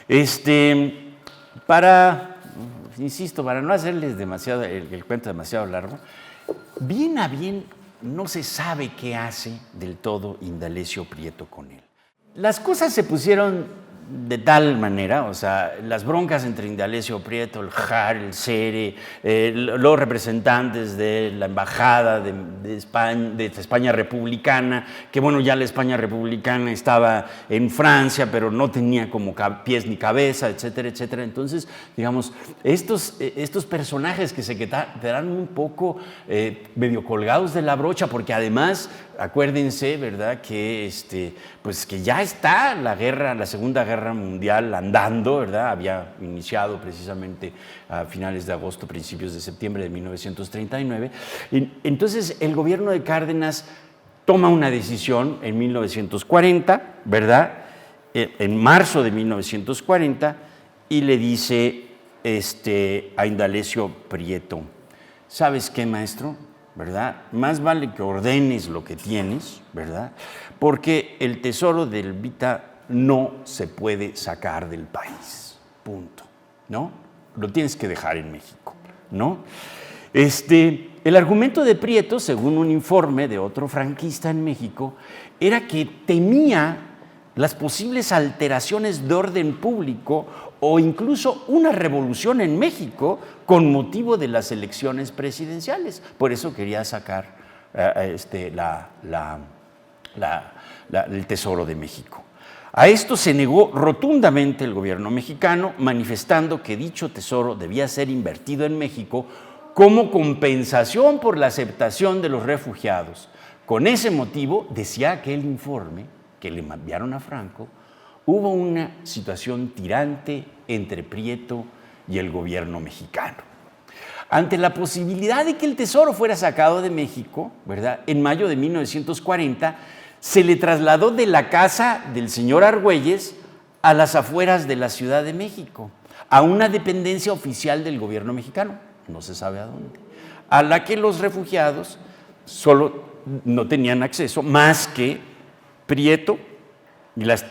Insisto, para no hacerles el cuento demasiado largo, bien a bien no se sabe qué hace del todo Indalecio Prieto con él. Las cosas se pusieron de tal manera, o sea, las broncas entre Indalecio Prieto, el JARE, el SERE, los representantes de la embajada de España republicana, que bueno, ya la España republicana estaba en Francia, pero no tenía como pies ni cabeza, etcétera, etcétera. Entonces, digamos, estos personajes que se quedarán un poco medio colgados de la brocha, porque además, acuérdense, ¿verdad?, que pues que ya está la Segunda Guerra Mundial andando, ¿verdad? Había iniciado precisamente a finales de agosto, principios de septiembre de 1939. Entonces, el gobierno de Cárdenas toma una decisión en 1940, ¿verdad?, en marzo de 1940, y le dice a Indalecio Prieto, ¿sabes qué, maestro?, ¿verdad?, más vale que ordenes lo que tienes, ¿verdad?, porque el tesoro del Vita no se puede sacar del país, punto, ¿no? Lo tienes que dejar en México, ¿no? El argumento de Prieto, según un informe de otro franquista en México, era que temía las posibles alteraciones de orden público o incluso una revolución en México con motivo de las elecciones presidenciales. Por eso quería sacar el Tesoro de México. A esto se negó rotundamente el gobierno mexicano, manifestando que dicho tesoro debía ser invertido en México como compensación por la aceptación de los refugiados. Con ese motivo, decía aquel informe que le enviaron a Franco, hubo una situación tirante entre Prieto y el gobierno mexicano. Ante la posibilidad de que el tesoro fuera sacado de México, ¿verdad?, en mayo de 1940, se le trasladó de la casa del señor Argüelles a las afueras de la Ciudad de México, a una dependencia oficial del gobierno mexicano, no se sabe a dónde, a la que los refugiados solo no tenían acceso más que Prieto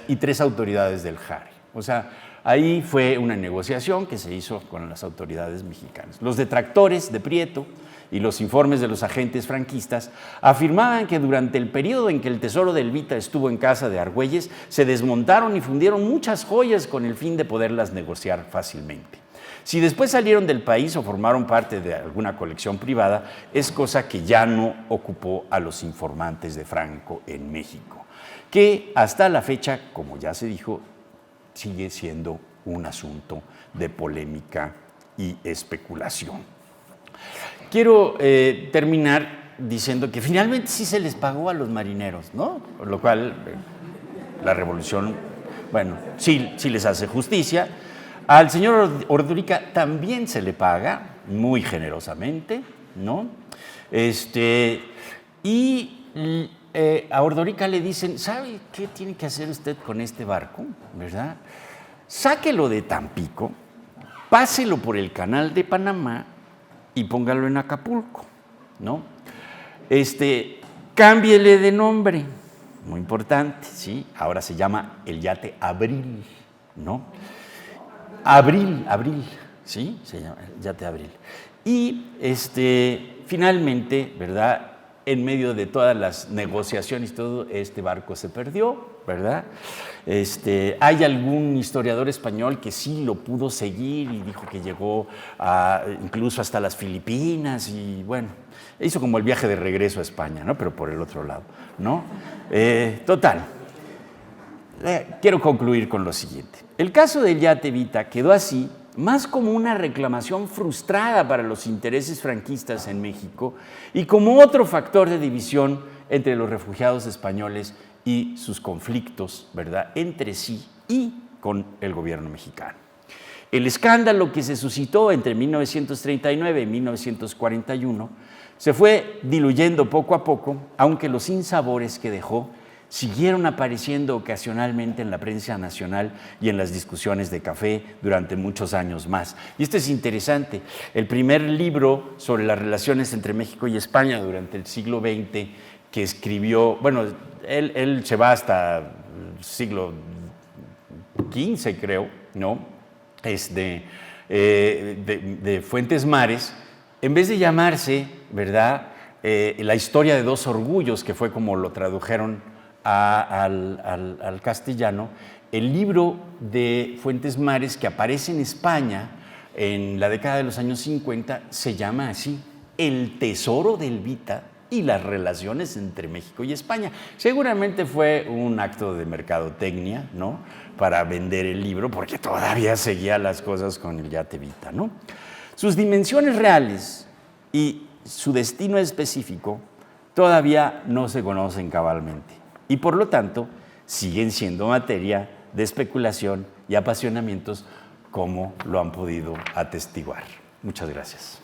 y 3 autoridades del JARE. O sea, ahí fue una negociación que se hizo con las autoridades mexicanas. Los detractores de Prieto y los informes de los agentes franquistas afirmaban que durante el periodo en que el tesoro de Elvita estuvo en casa de Argüelles, se desmontaron y fundieron muchas joyas con el fin de poderlas negociar fácilmente. Si después salieron del país o formaron parte de alguna colección privada, es cosa que ya no ocupó a los informantes de Franco en México, que hasta la fecha, como ya se dijo, sigue siendo un asunto de polémica y especulación. Quiero terminar diciendo que finalmente sí se les pagó a los marineros, ¿no? Por lo cual la revolución, bueno, sí les hace justicia. Al señor Ordorica también se le paga muy generosamente, ¿no? A Ordorica le dicen, ¿sabe qué tiene que hacer usted con este barco? ¿Verdad? Sáquelo de Tampico, páselo por el canal de Panamá y póngalo en Acapulco, ¿no? Cámbiele de nombre, muy importante, ¿sí? Ahora se llama el yate Abril, ¿no? Abril, ¿sí? Se llama el yate Abril. Y finalmente, ¿verdad?, en medio de todas las negociaciones y todo, este barco se perdió, ¿verdad? Hay algún historiador español que sí lo pudo seguir y dijo que llegó incluso hasta las Filipinas y, bueno, hizo como el viaje de regreso a España, ¿no? Pero por el otro lado, ¿no? Total. Quiero concluir con lo siguiente. El caso del yate Evita quedó así, más como una reclamación frustrada para los intereses franquistas en México y como otro factor de división entre los refugiados españoles y sus conflictos, ¿verdad?, entre sí y con el gobierno mexicano. El escándalo que se suscitó entre 1939 y 1941 se fue diluyendo poco a poco, aunque los sinsabores que dejó siguieron apareciendo ocasionalmente en la prensa nacional y en las discusiones de café durante muchos años más. Y esto es interesante. El primer libro sobre las relaciones entre México y España durante el siglo XX que escribió, bueno, él se va hasta el siglo XV, creo, ¿no? Es de Fuentes Mares, en vez de llamarse, ¿verdad?, La historia de dos orgullos, que fue como lo tradujeron al castellano, el libro de Fuentes Mares que aparece en España en la década de los años 50 se llama así, El Tesoro de Elvita y las relaciones entre México y España. Seguramente fue un acto de mercadotecnia, ¿no?, para vender el libro, porque todavía seguía las cosas con el yate Evita, ¿no? Sus dimensiones reales y su destino específico todavía no se conocen cabalmente y por lo tanto siguen siendo materia de especulación y apasionamientos, como lo han podido atestiguar. Muchas gracias.